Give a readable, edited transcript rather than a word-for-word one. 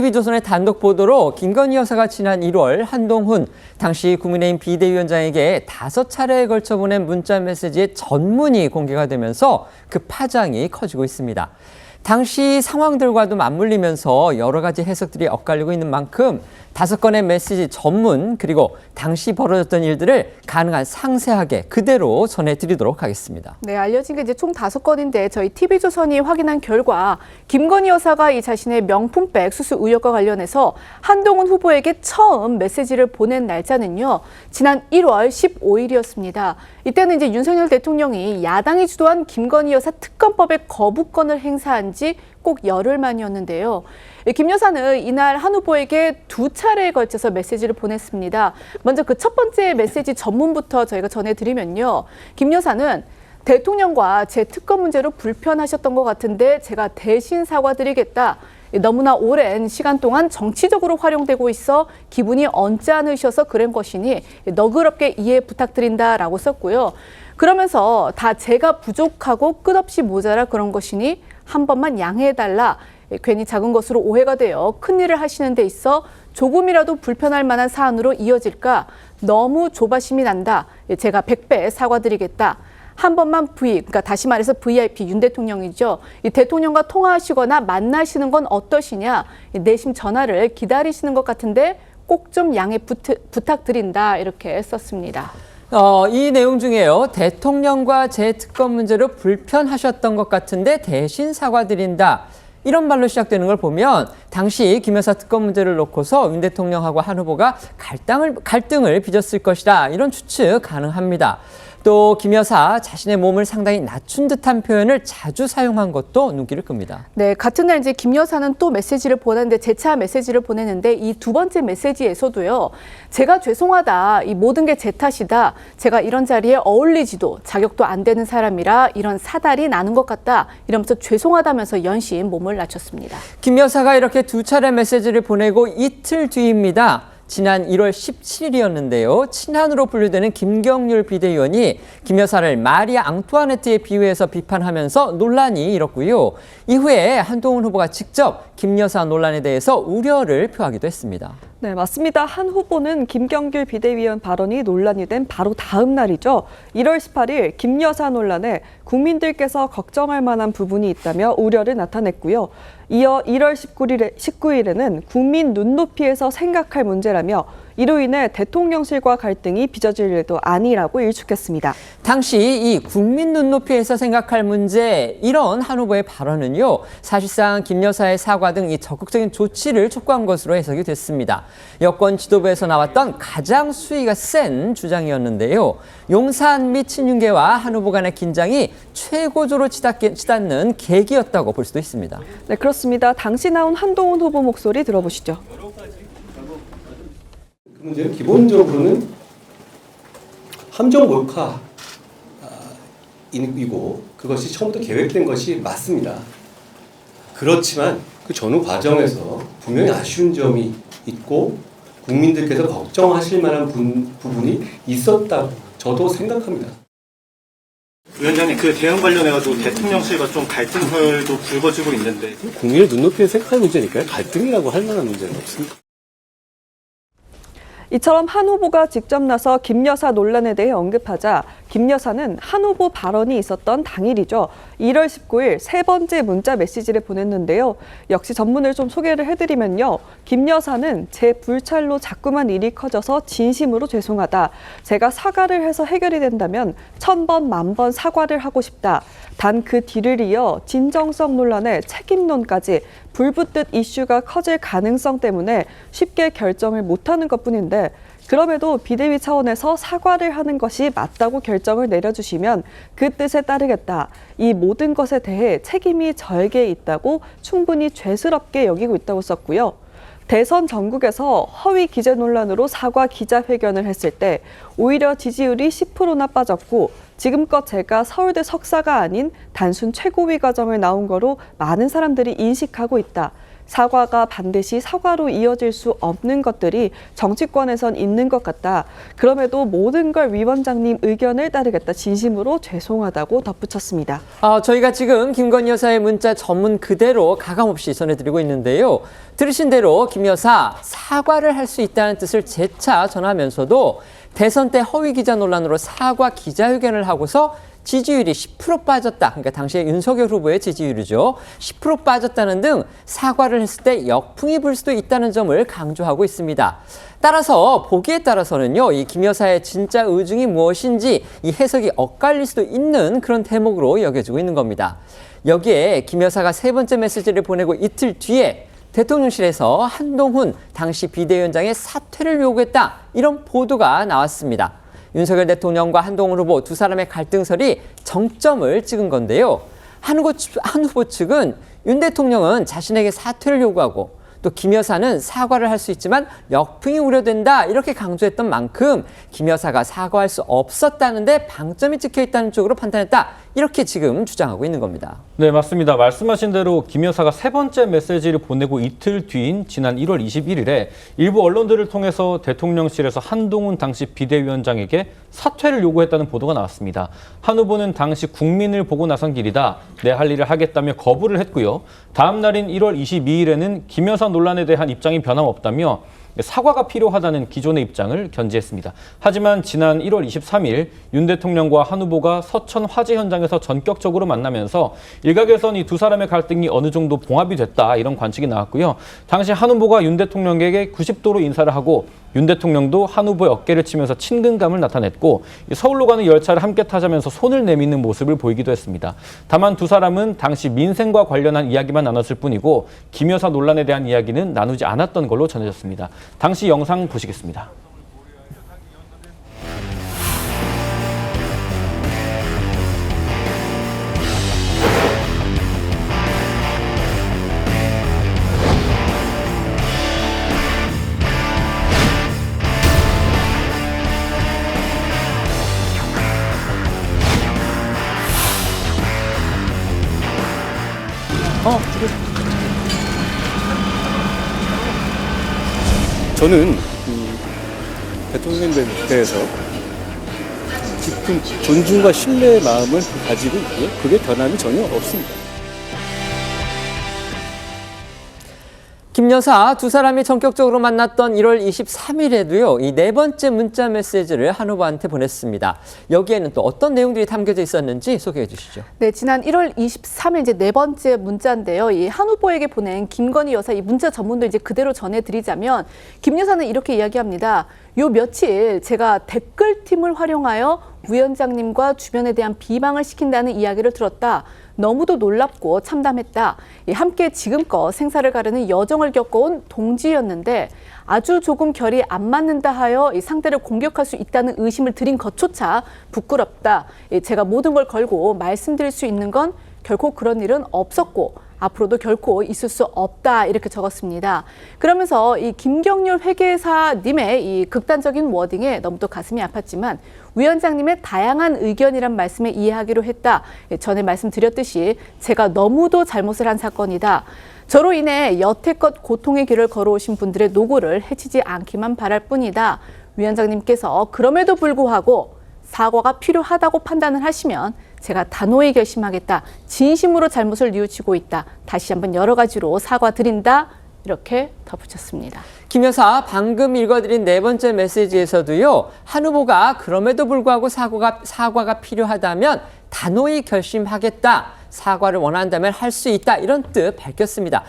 TV조선의 단독 보도로 김건희 여사가 지난 1월 한동훈 당시 국민의힘 비대위원장에게 5차례에 걸쳐 보낸 문자 메시지의 전문이 공개가 되면서 그 파장이 커지고 있습니다. 당시 상황들과도 맞물리면서 여러 가지 해석들이 엇갈리고 있는 만큼 5건의 메시지 전문 그리고 당시 벌어졌던 일들을 가능한 상세하게 그대로 전해드리도록 하겠습니다. 네, 알려진 게 이제 총 5건인데 저희 TV조선이 확인한 결과 김건희 여사가 이 자신의 명품백 수수 의혹과 관련해서 한동훈 후보에게 처음 메시지를 보낸 날짜는요. 지난 1월 15일이었습니다. 이때는 이제 윤석열 대통령이 야당이 주도한 김건희 여사 특검법의 거부권을 행사한 지 꼭 열흘 만이었는데요. 김 여사는 이날 한 후보에게 2차례에 걸쳐서 메시지를 보냈습니다. 먼저 그 첫 번째 메시지 전문부터 저희가 전해드리면요. 김 여사는 대통령과 제 특검 문제로 불편하셨던 것 같은데 제가 대신 사과드리겠다. 너무나 오랜 시간 동안 정치적으로 활용되고 있어 기분이 언짢으셔서 그런 것이니 너그럽게 이해 부탁드린다라고 썼고요. 그러면서 다 제가 부족하고 끝없이 모자라 그런 것이니 한 번만 양해해달라. 괜히 작은 것으로 오해가 되어 큰일을 하시는 데 있어 조금이라도 불편할 만한 사안으로 이어질까 너무 조바심이 난다. 제가 100배 사과드리겠다. 한 번만 그러니까 다시 말해서 VIP 윤 대통령이죠. 이 대통령과 통화하시거나 만나시는 건 어떠시냐. 내심 전화를 기다리시는 것 같은데 꼭 좀 양해 부탁드린다. 이렇게 썼습니다. 이 내용 중에요. 대통령과 제 특검 문제로 불편하셨던 것 같은데 대신 사과드린다. 이런 말로 시작되는 걸 보면 당시 김 여사 특검 문제를 놓고서 윤 대통령하고 한 후보가 갈등을 빚었을 것이다. 이런 추측 가능합니다. 또 김 여사 자신의 몸을 상당히 낮춘 듯한 표현을 자주 사용한 것도 눈길을 끕니다. 네, 같은 날 이제 김 여사는 또 메시지를 보냈는데 재차 메시지를 보냈는데 이 두 번째 메시지에서도요. 제가 죄송하다. 이 모든 게 제 탓이다. 제가 이런 자리에 어울리지도 자격도 안 되는 사람이라 이런 사달이 나는 것 같다. 이러면서 죄송하다면서 연신 몸을 낮췄습니다. 김 여사가 이렇게 2차례 메시지를 보내고 이틀 뒤입니다. 지난 1월 17일이었는데요. 친한으로 분류되는 김경률 비대위원이 김 여사를 마리아 앙투아네트에 비유해서 비판하면서 논란이 일었고요. 이후에 한동훈 후보가 직접 김 여사 논란에 대해서 우려를 표하기도 했습니다. 네, 맞습니다. 한 후보는 김경률 비대위원 발언이 논란이 된 바로 다음 날이죠. 1월 18일 김 여사 논란에 국민들께서 걱정할 만한 부분이 있다며 우려를 나타냈고요. 이어 1월 19일에는 국민 눈높이에서 생각할 문제라며 이로 인해 대통령실과 갈등이 빚어질 일도 아니라고 일축했습니다. 당시 이 국민 눈높이에서 생각할 문제 이런 한 후보의 발언은요. 사실상 김 여사의 사과 등 이 적극적인 조치를 촉구한 것으로 해석이 됐습니다. 여권 지도부에서 나왔던 가장 수위가 센 주장이었는데요. 용산 및 친윤계와 한 후보 간의 긴장이 최고조로 치닫는 계기였다고 볼 수도 있습니다. 네, 그렇습니다. 당시 나온 한동훈 후보 목소리 들어보시죠. 그 문제는 기본적으로는 함정 몰카이고 그것이 처음부터 계획된 것이 맞습니다. 그렇지만 그 전후 과정에서 분명히 아쉬운 점이 있고 국민들께서 걱정하실 만한 부분이 있었다고 저도 생각합니다. 위원장님, 그 대응 관련해가지고 대통령실과 좀 갈등설도 불거지고 있는데 국민의 눈높이에 생각할 문제니까요. 갈등이라고 할 만한 문제는 없습니다. 이처럼 한 후보가 직접 나서 김 여사 논란에 대해 언급하자 김 여사는 한 후보 발언이 있었던 당일이죠. 1월 19일 세 번째 문자 메시지를 보냈는데요. 역시 전문을 좀 소개를 해드리면요. 김 여사는 제 불찰로 자꾸만 일이 커져서 진심으로 죄송하다. 제가 사과를 해서 해결이 된다면 1000번, 10,000번 사과를 하고 싶다. 단 그 뒤를 이어 진정성 논란에 책임론까지 불붙듯 이슈가 커질 가능성 때문에 쉽게 결정을 못하는 것뿐인데 그럼에도 비대위 차원에서 사과를 하는 것이 맞다고 결정을 내려주시면 그 뜻에 따르겠다. 이 모든 것에 대해 책임이 저에게 있다고 충분히 죄스럽게 여기고 있다고 썼고요. 대선 전국에서 허위 기재 논란으로 사과 기자회견을 했을 때 오히려 지지율이 10%나 빠졌고 지금껏 제가 서울대 석사가 아닌 단순 최고위 과정을 나온 거로 많은 사람들이 인식하고 있다. 사과가 반드시 사과로 이어질 수 없는 것들이 정치권에선 있는 것 같다. 그럼에도 모든 걸 위원장님 의견을 따르겠다. 진심으로 죄송하다고 덧붙였습니다. 저희가 지금 김건희 여사의 문자 전문 그대로 가감없이 전해드리고 있는데요. 들으신 대로 김 여사 사과를 할 수 있다는 뜻을 재차 전하면서도 대선 때 허위 기자 논란으로 사과 기자회견을 하고서 지지율이 10% 빠졌다. 그러니까 당시에 윤석열 후보의 지지율이죠. 10% 빠졌다는 등 사과를 했을 때 역풍이 불 수도 있다는 점을 강조하고 있습니다. 따라서 보기에 따라서는요, 이 김 여사의 진짜 의중이 무엇인지 이 해석이 엇갈릴 수도 있는 그런 대목으로 여겨지고 있는 겁니다. 여기에 김 여사가 세 번째 메시지를 보내고 이틀 뒤에 대통령실에서 한동훈 당시 비대위원장의 사퇴를 요구했다. 이런 보도가 나왔습니다. 윤석열 대통령과 한동훈 후보 두 사람의 갈등설이 정점을 찍은 건데요. 한 후보 측은 윤 대통령은 자신에게 사퇴를 요구하고 또 김 여사는 사과를 할 수 있지만 역풍이 우려된다 이렇게 강조했던 만큼 김 여사가 사과할 수 없었다는데 방점이 찍혀 있다는 쪽으로 판단했다 이렇게 지금 주장하고 있는 겁니다. 네, 맞습니다. 말씀하신 대로 김 여사가 세 번째 메시지를 보내고 이틀 뒤인 지난 1월 21일에 일부 언론들을 통해서 대통령실에서 한동훈 당시 비대위원장에게 사퇴를 요구했다는 보도가 나왔습니다. 한 후보는 당시 국민을 보고 나선 길이다. 내 할 일을 하겠다며 거부를 했고요. 다음 날인 1월 22일에는 김 여사 논란에 대한 입장이 변함없다며 사과가 필요하다는 기존의 입장을 견지했습니다. 하지만 지난 1월 23일 윤 대통령과 한 후보가 서천 화재 현장에서 전격적으로 만나면서 일각에선 이 두 사람의 갈등이 어느 정도 봉합이 됐다 이런 관측이 나왔고요. 당시 한 후보가 윤 대통령에게 90도로 인사를 하고 윤 대통령도 한 후보의 어깨를 치면서 친근감을 나타냈고 서울로 가는 열차를 함께 타자면서 손을 내미는 모습을 보이기도 했습니다. 다만 두 사람은 당시 민생과 관련한 이야기만 나눴을 뿐이고 김 여사 논란에 대한 이야기는 나누지 않았던 걸로 전해졌습니다. 당시 영상 보시겠습니다. 저는 대통령에 대해서 깊은 존중과 신뢰의 마음을 가지고 있고요. 그게 변함이 전혀 없습니다. 김 여사 두 사람이 전격적으로 만났던 1월 23일에도요. 이 네 번째 문자 메시지를 한 후보한테 보냈습니다. 여기에는 또 어떤 내용들이 담겨져 있었는지 소개해 주시죠. 네, 지난 1월 23일 이제 네 번째 문자인데요. 이 한 후보에게 보낸 김건희 여사 이 문자 전문도 이제 그대로 전해드리자면 김 여사는 이렇게 이야기합니다. 요 며칠 제가 댓글팀을 활용하여 위원장님과 주변에 대한 비방을 시킨다는 이야기를 들었다. 너무도 놀랍고 참담했다. 함께 지금껏 생사를 가르는 여정을 겪어온 동지였는데 아주 조금 결이 안 맞는다 하여 이 상대를 공격할 수 있다는 의심을 들인 것조차 부끄럽다. 제가 모든 걸 걸고 말씀드릴 수 있는 건 결코 그런 일은 없었고 앞으로도 결코 있을 수 없다 이렇게 적었습니다. 그러면서 이 김경률 회계사님의 이 극단적인 워딩에 너무도 가슴이 아팠지만 위원장님의 다양한 의견이란 말씀에 이해하기로 했다. 전에 말씀드렸듯이 제가 너무도 잘못을 한 사건이다. 저로 인해 여태껏 고통의 길을 걸어오신 분들의 노고를 해치지 않기만 바랄 뿐이다. 위원장님께서 그럼에도 불구하고 사과가 필요하다고 판단을 하시면 제가 단호히 결심하겠다. 진심으로 잘못을 뉘우치고 있다. 다시 한번 여러 가지로 사과드린다. 이렇게 덧붙였습니다. 김 여사 방금 읽어드린 네 번째 메시지에서도요. 한 후보가 그럼에도 불구하고 사과가 필요하다면 단호히 결심하겠다. 사과를 원한다면 할 수 있다. 이런 뜻 밝혔습니다.